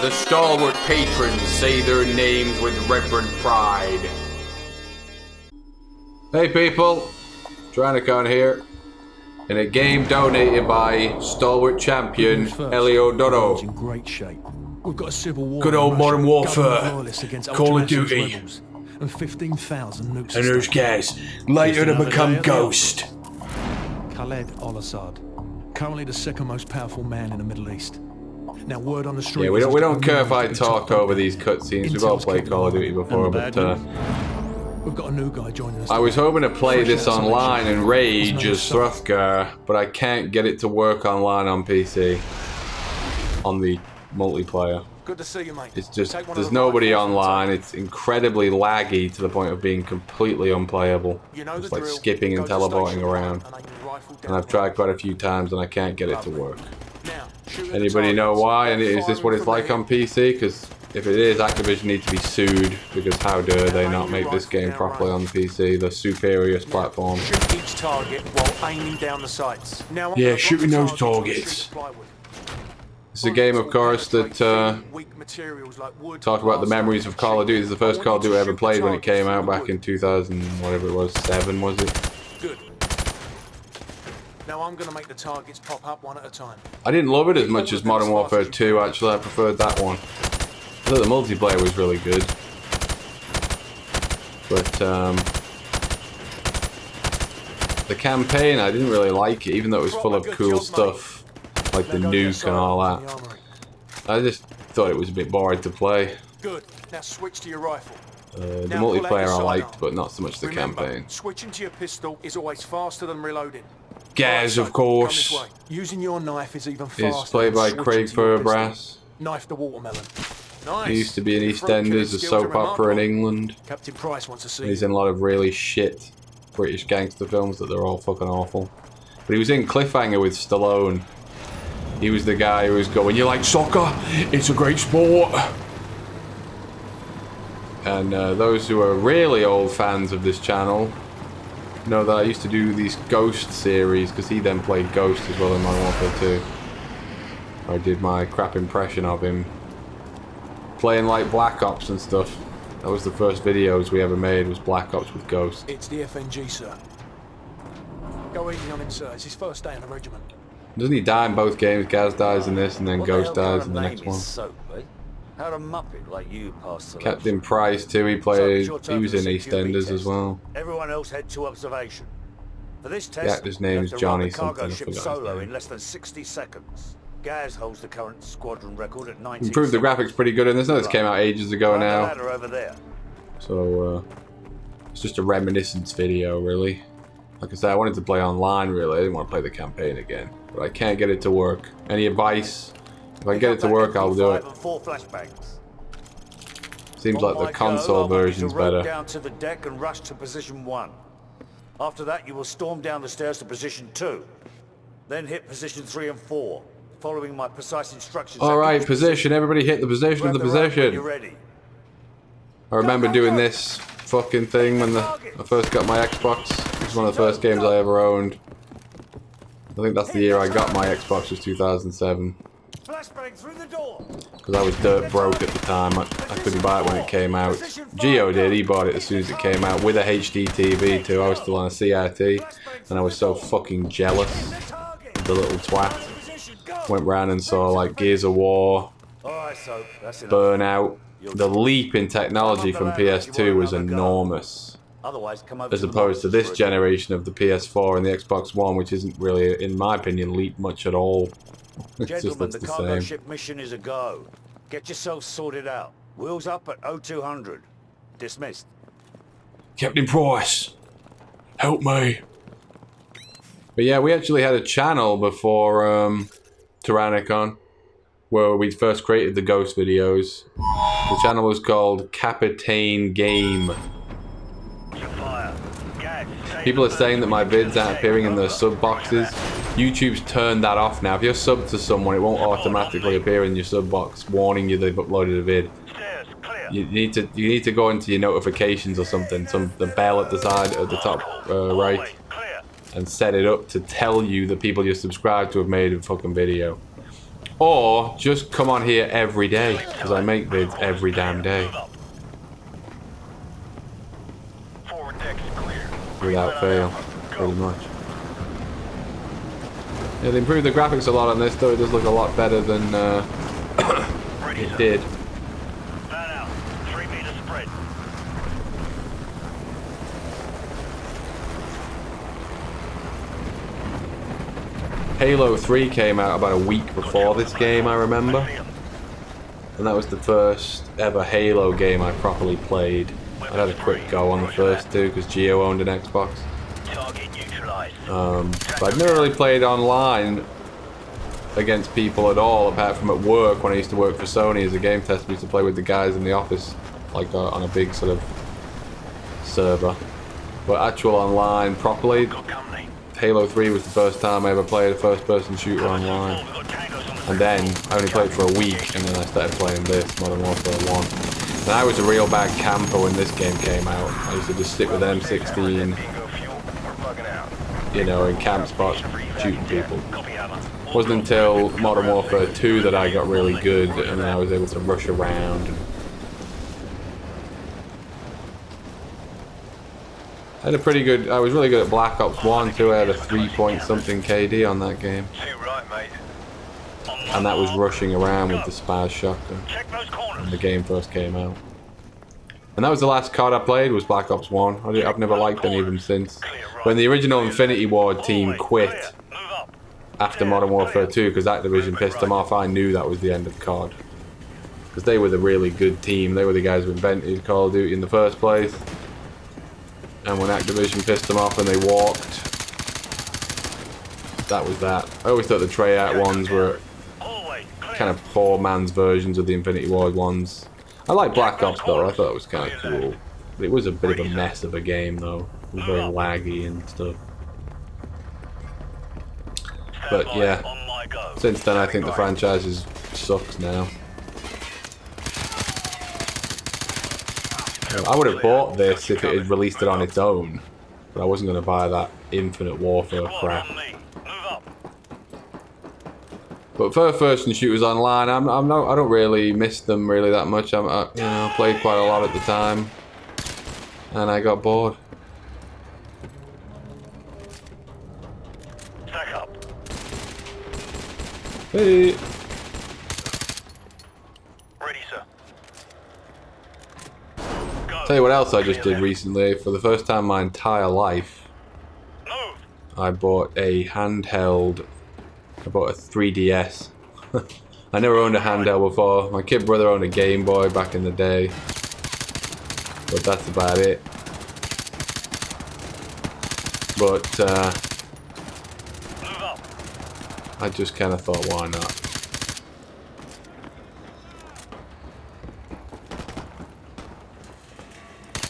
The stalwart patrons say their names with reverent pride. Hey people, Tranicon here. In a game donated by stalwart champion Eleodoro. In great shape. We've got a civil war. Good old modern warfare. Call of Duty. And 15,000 nukes. And those guys later to become Ghost. Khaled al-Assad, currently the second most powerful man in the Middle East. Now, word on the street. Yeah, we don't care if I talk over these cutscenes. We've all played Call of Duty before, but we've got a new guy joining us. I was hoping to play this online in Rage as Thruthgar, but I can't get it to work online on PC. On the multiplayer. Good to see you, mate. It's just, there's nobody online. It's incredibly laggy to the point of being completely unplayable. It's like skipping and teleporting around. And I've tried quite a few times and I can't get it to work. Anybody know why? And is this what it's like on PC? Because if it is, Activision needs to be sued, because how dare they not make this game properly on PC, the superior platform. Shoot each target while aiming down the sights. Yeah, shooting those targets. It's a game, of course, that talk about the memories of Call of Duty. This is the first Call of Duty I ever played when it came out back in 2000, whatever it was, 7 was it? Good. Now I'm gonna make the targets pop up one at a time. I didn't love it as much as Modern Warfare 2, actually. I preferred that one. I thought the multiplayer was really good. But, the campaign, I didn't really like it, even though it was full of cool stuff. Like the nuke and all that. I just thought it was a bit boring to play. Good. Now switch to your rifle. The multiplayer I liked, but not so much the campaign. Switching to your pistol is always faster than reloading. Gaz, of course. Using your knife is even faster. Is played by Craig Furbrass. Knife the watermelon. He used to be in EastEnders, a soap opera in England. Captain Price wants to see. He's in a lot of really shit British gangster films that they're all fucking awful. But he was in Cliffhanger with Stallone. He was the guy who was going, "You like soccer? It's a great sport." And those who are really old fans of this channel know that I used to do these Ghost series, because he then played Ghost as well in Modern Warfare 2. I did my crap impression of him playing like Black Ops and stuff. That was the first videos we ever made, was Black Ops with Ghost. It's the FNG, sir. Go easy on him, sir. It's his first day in the regiment. Doesn't he die in both games? Gaz dies in this, and then Ghost dies in the next one. How'd a muppet like you pass the Captain Price too, he was in EastEnders as well. Everyone else head to observation. For this test, the actor's name is Johnny something, I forgot solo his in name. less than 60 seconds. Gaz holds the current squadron record at 19. Improved the graphics pretty good in this. This came out ages ago now. So it's just a reminiscence video, really. Like I said, I wanted to play online, really. I didn't want to play the campaign again. But I can't get it to work. Any advice? If I can get it to work, I'll do it. Seems like the console version's better. Down to the deck and rush to position 1. After that, you will storm down the stairs to position 2. Then hit position 3 and 4, following my precise instructions. Alright, position. Everybody hit the position of the position. I remember doing this fucking thing when I first got my Xbox. It was one of the first games I ever owned. I think that's the year I got my Xbox, was 2007. Because I was dirt broke at the time. I couldn't buy it when it came out. Gio did, he bought it as soon as it came out, with a HD TV too. I was still on a CRT, and I was so fucking jealous. The little twat. Went round and saw like Gears of War, Burnout. The leap in technology from PS2 was enormous. As opposed to this generation of the PS4 and the Xbox One, which isn't really, in my opinion, leap much at all. It just looks the cargo same. ship mission is a go. Get yourself sorted out. Wheels up at 0200. Dismissed. Captain Price, help me. But yeah, we actually had a channel before Tyrannicon, where we first created the Ghost videos. The channel was called Capitane Game. People are saying that my vids aren't appearing in the sub boxes. YouTube's turned that off now. If you're subbed to someone, it won't automatically appear in your sub box warning you they've uploaded a vid. You need to go into your notifications or something, the bell at the side at the top right, and set it up to tell you the people you're subscribed to have made a fucking video. Or just come on here every day, because I make vids every damn day. Without fail, pretty much. Yeah, they improved the graphics a lot on this, though it does look a lot better than it did. Halo 3 came out about a week before this game, I remember. And that was the first ever Halo game I properly played. I had a quick go on the first two because Gio owned an Xbox. But I'd never really played online against people at all, apart from at work when I used to work for Sony as a game tester. I used to play with the guys in the office, like on a big sort of server. But actual online properly, Halo 3 was the first time I ever played a first-person shooter online. And then I only played for a week, and then I started playing this, Modern Warfare 1. And I was a real bad camper when this game came out. I used to just sit with M16, you know, in camp spots, shooting people. It wasn't until Modern Warfare 2 that I got really good, and then I was able to rush around. I had a pretty good, I was really good at Black Ops 1 too. I had a 3-point-something KD on that game. And that was rushing around with the Spaz shotgun when the game first came out. And that was the last COD I played, was Black Ops 1. I've never liked any of them since. When the original Infinity Ward team quit after Modern Warfare 2 because Activision pissed them off, I knew that was the end of COD. Because they were the really good team. They were the guys who invented Call of Duty in the first place. And when Activision pissed them off and they walked, that was that. I always thought the Treyarch ones were kind of poor man's versions of the Infinity Ward ones. I like Black Ops though, I thought it was kind of cool. It was a bit of a mess of a game though. It was very laggy and stuff. But yeah, since then I think the franchise sucks now. I would have bought this if it had released it on its own, but I wasn't going to buy that Infinite Warfare crap. But first-person shooters online, I don't really miss them really that much. You know, I played quite a lot at the time, and I got bored. Hey. Tell you what else I just did recently. For the first time in my entire life, I bought a handheld. I bought a 3DS. I never owned a handheld before. My kid brother owned a Game Boy back in the day, but that's about it. But I just kind of thought, why not?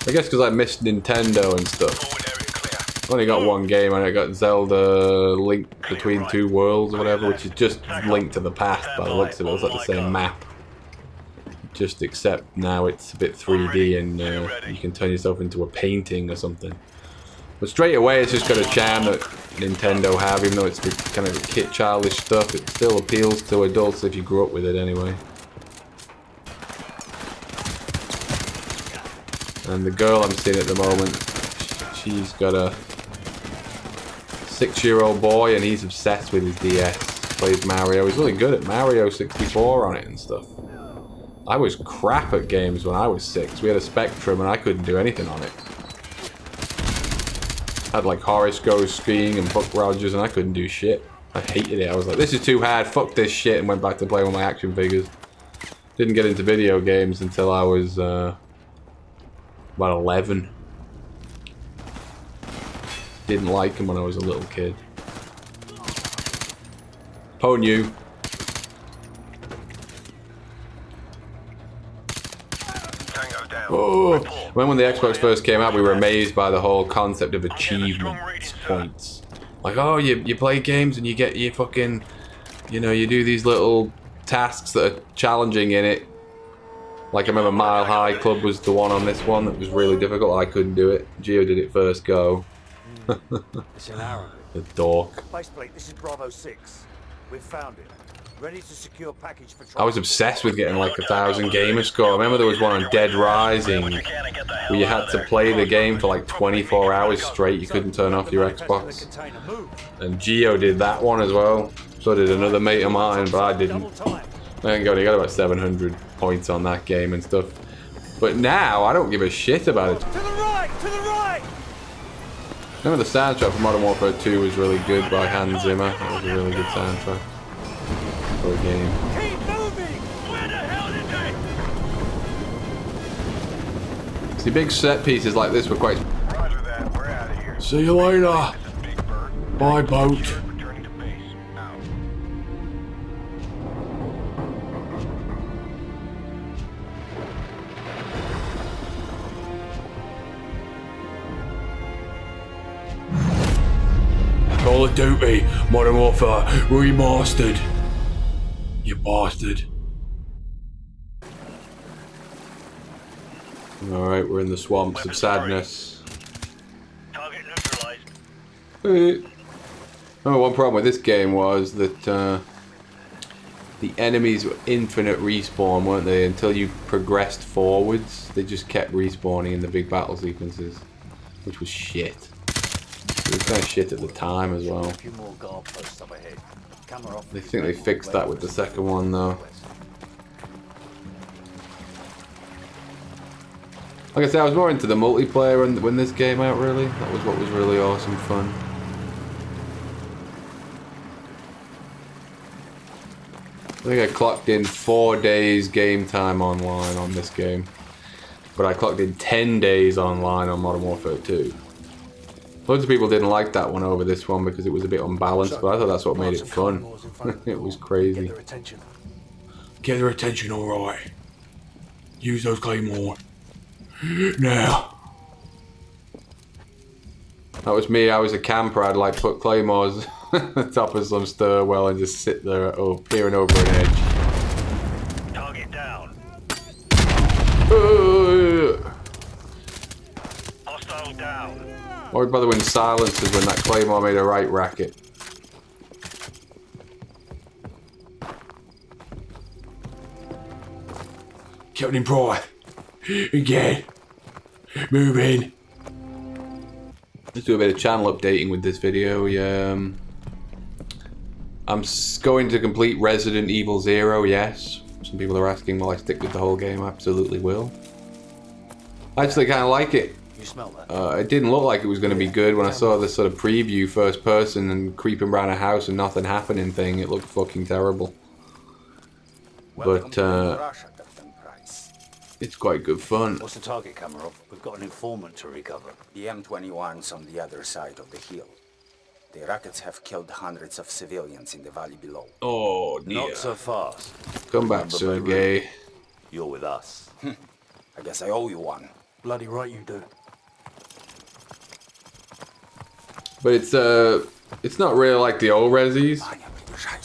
I guess because I missed Nintendo and stuff. I only got one game, and I got Zelda Link Between Two Worlds or whatever, which is just Link to the Past by the looks of it. It's like the same map. Just except now it's a bit 3D and you can turn yourself into a painting or something. But straight away it's just got a charm that Nintendo have, even though it's kind of kid childish stuff. It still appeals to adults if you grew up with it anyway. And the girl I'm seeing at the moment, she's got a 6-year-old boy and he's obsessed with his DS. Plays Mario. He's really good at Mario 64 on it and stuff. I was crap at games when I was 6. We had a Spectrum and I couldn't do anything on it. Had like Horace Goes Skiing and Buck Rogers and I couldn't do shit. I hated it. I was like, this is too hard, fuck this shit, and went back to playing with my action figures. Didn't get into video games until I was about 11. Didn't like them when I was a little kid. Pwn you. Oh, when the Xbox first came out, we were amazed by the whole concept of achievement points. Like, oh, you play games and you get your fucking, you know, you do these little tasks that are challenging in it. Like, I remember Mile High Club was the one on this one that was really difficult. I couldn't do it. Gio did it first go. It's an arrow. The dork. Faceplate, this is Bravo 6. We've found it. Ready to secure package for I was obsessed with getting like 1,000 gamer score. I remember there was one on Dead Rising where you had to play the game for like 24 hours straight. You couldn't turn off your Xbox. And Geo did that one as well. So did another mate of mine, but I didn't. I got about 700 points on that game and stuff. But now I don't give a shit about it. To the right! To the right! Remember the soundtrack for Modern Warfare 2 was really good by Hans Zimmer. That was a really good soundtrack for a game. Keep moving! Where the hell did they? See, big set pieces like this were quite... Roger that. We're out of here. See you later. This is Big Bird. Bye, boat. Returning to base. Out. Call of Duty, Modern Warfare, Remastered. You bastard. Alright, we're in the swamps of sadness. Target neutralized. Oh, one problem with this game was that the enemies were infinite respawn, weren't they? Until you progressed forwards, they just kept respawning in the big battle sequences, which was shit. It was kind of shit at the time as well. They think they fixed that with the second one though. Like I said, I was more into the multiplayer when this came out, really. That was what was really awesome fun. I think I clocked in 4 days game time online on this game. But I clocked in 10 days online on Modern Warfare 2. Loads of people didn't like that one over this one because it was a bit unbalanced, but I thought that's what made it fun. It was crazy. Get their attention. Get their attention, alright. Use those claymore. Now. That was me, I was a camper, I'd like put claymores at the top of some stairwell and just sit there peering over an edge. Target down. Hostile down. Why bother with silencers when that claymore made a right racket? Captain Pride. Again. Move in. Let's do a bit of channel updating with this video. I'm going to complete Resident Evil 0, yes. Some people are asking, will I stick with the whole game? I absolutely will. I actually kind of like it. You smell that? It didn't look like it was going to be good when I saw this sort of preview first person and creeping around a house and nothing happening thing. It looked fucking terrible. But it's quite good fun. What's the target, Kamarov? We've got an informant to recover. The M21's on the other side of the hill. The rockets have killed hundreds of civilians in the valley below. Oh dear. Not so fast. Come back, Sergey. You're with us. I guess I owe you one. Bloody right you do. But it's not really like the old Resis.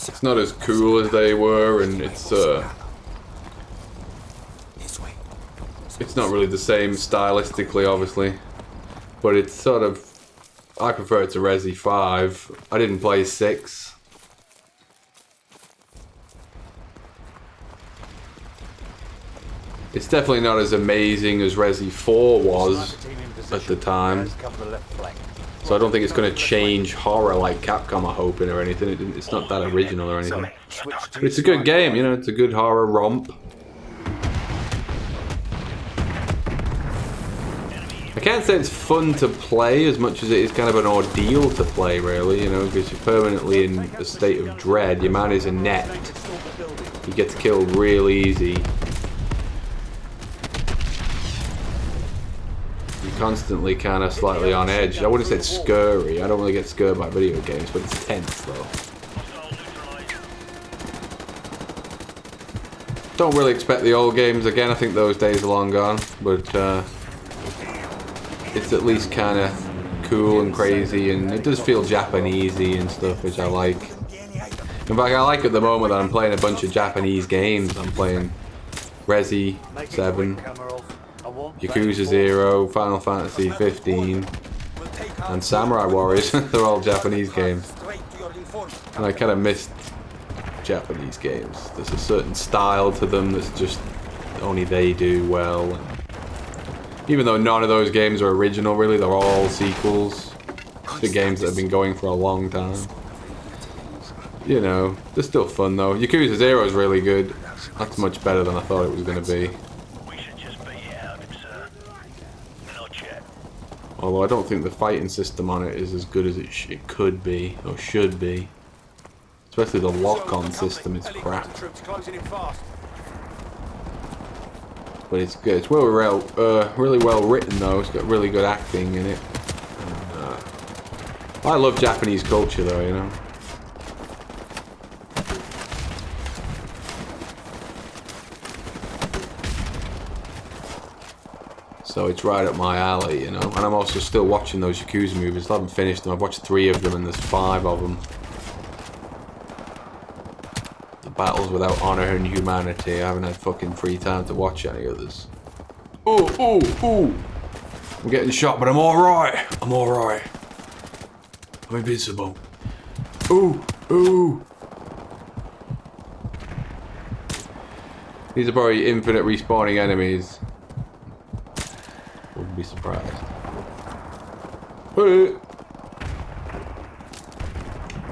It's not as cool as they were, and it's not really the same stylistically, obviously. But it's sort of, I prefer it to Resi 5. I didn't play 6. It's definitely not as amazing as Resi 4 was at the time. So I don't think it's going to change horror like Capcom are hoping or anything. It's not that original or anything. But it's a good game, you know, it's a good horror romp. I can't say it's fun to play as much as it is kind of an ordeal to play, really, you know, because you're permanently in a state of dread. Your man is inept. You get killed real easy. You're constantly kind of slightly on edge. I wouldn't say it's scary. I don't really get scared by video games, but it's tense, though. Don't really expect the old games again. I think those days are long gone, but it's at least kind of cool and crazy, and it does feel Japanesey and stuff, which I like. In fact, I like at the moment that I'm playing a bunch of Japanese games. I'm playing Resi 7, Yakuza 0, Final Fantasy 15, and Samurai Warriors. They're all Japanese games. And I kind of missed Japanese games. There's a certain style to them that's just only they do well. Even though none of those games are original, really, they're all sequels to games that have been going for a long time. You know, they're still fun though. Yakuza 0 is really good. That's much better than I thought it was going to be. We should just be out, sir. Not yet. Although I don't think the fighting system on it is as good as it could be, or should be. Especially the lock-on system is crap. But it's good. It's really well written though. It's got really good acting in it. And, I love Japanese culture though, you know. So it's right up my alley, you know. And I'm also still watching those Yakuza movies. I haven't finished them. I've watched 3 of them and there's 5 of them. The Battles Without Honor and Humanity. I haven't had fucking free time to watch any others. Ooh, ooh, ooh. I'm getting shot, but I'm alright. I'm alright. I'm invincible. Ooh, ooh. These are probably infinite respawning enemies. Wouldn't be surprised.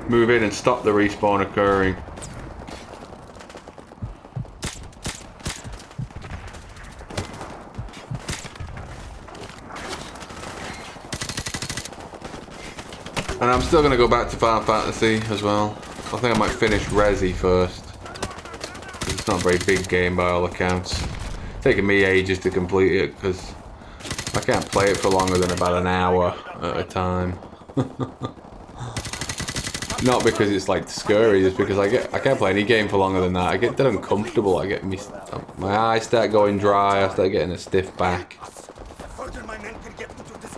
Move in and stop the respawn occurring. And I'm still going to go back to Final Fantasy as well. I think I might finish Resi first. It's not a very big game by all accounts. It's taking me ages to complete it because I can't play it for longer than about an hour at a time. Not because it's like scary, just because I can't play any game for longer than that. I get that uncomfortable. My eyes start going dry. I start getting a stiff back.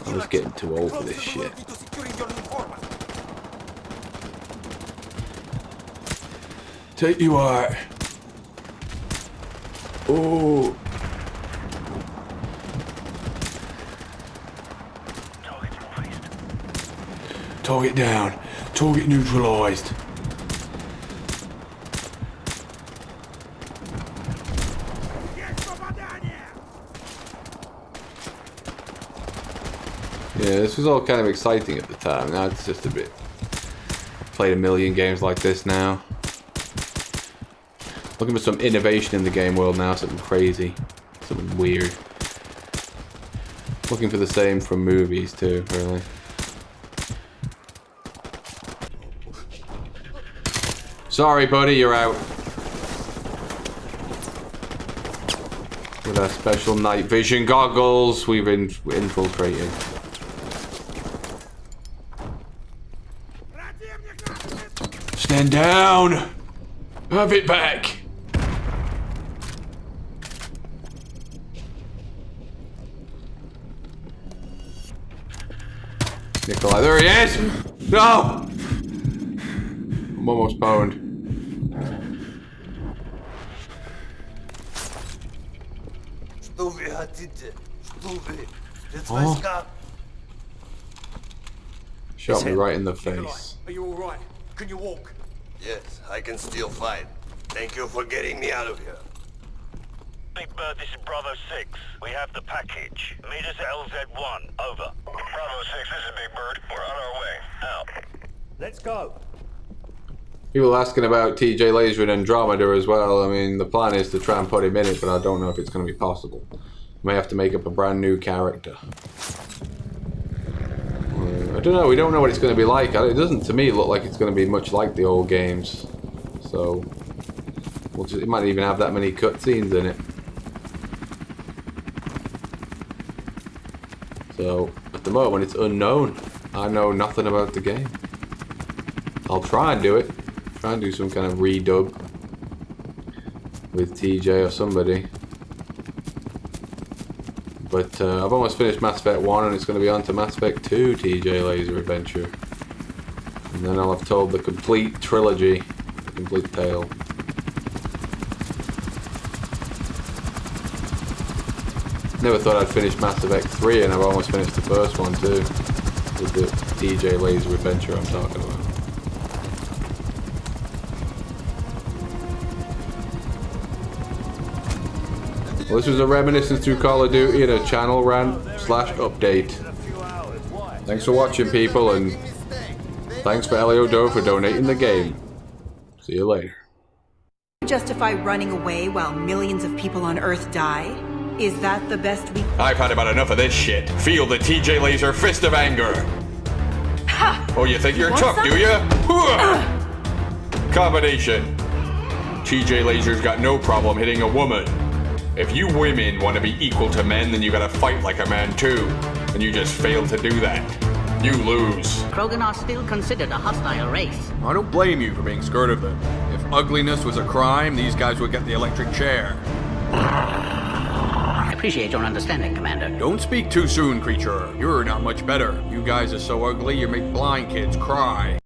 I'm just getting too old for this shit. Take you out. Oh. Target down. Target neutralized. Yeah, this was all kind of exciting at the time. Now it's just a bit... Played a million games like this now. Looking for some innovation in the game world now, something crazy. Something weird. Looking for the same from movies too, really. Sorry, buddy, you're out. With our special night vision goggles, we've infiltrated. Stand down! Have it back! Nikolai, there he is! No! I'm almost pwned. Oh. Shot me right in the face. Are you alright? Can you walk? Yes, I can still fight. Thank you for getting me out of here. Big Bird, this is Bravo 6. We have the package. Meet us at LZ1. Over. Bravo 6, this is Big Bird. We're on our way. Out. Let's go. People asking about TJ Laser in Andromeda as well. I mean, the plan is to try and put him in it, but I don't know if it's going to be possible. May have to make up a brand new character. I don't know, we don't know what it's going to be like. It doesn't, to me, look like it's going to be much like the old games. So, it might even have that many cutscenes in it. So, at the moment, it's unknown. I know nothing about the game. I'll try and do it. Try and do some kind of redub with TJ or somebody. But I've almost finished Mass Effect 1 and it's going to be on to Mass Effect 2 TJ Laser Adventure. And then I'll have told the complete trilogy, the complete tale. Never thought I'd finish Mass Effect 3 and I've almost finished the first one too. With the TJ Laser Adventure I'm talking about. Well, this was a reminiscence through Call of Duty and a channel rant/update. Thanks for watching, people, and thanks for Eleodoro for donating the game. See you later. Justify running away while millions of people on Earth die? Is that the best we... I've had about enough of this shit. Feel the TJ Laser fist of anger. Ha! Oh, you think you're tough, do you? Combination. TJ Laser's got no problem hitting a woman. If you women want to be equal to men, then you gotta fight like a man too. And you just failed to do that. You lose. Krogan are still considered a hostile race. I don't blame you for being scared of them. If ugliness was a crime, these guys would get the electric chair. I appreciate your understanding, Commander. Don't speak too soon, creature. You're not much better. You guys are so ugly you make blind kids cry.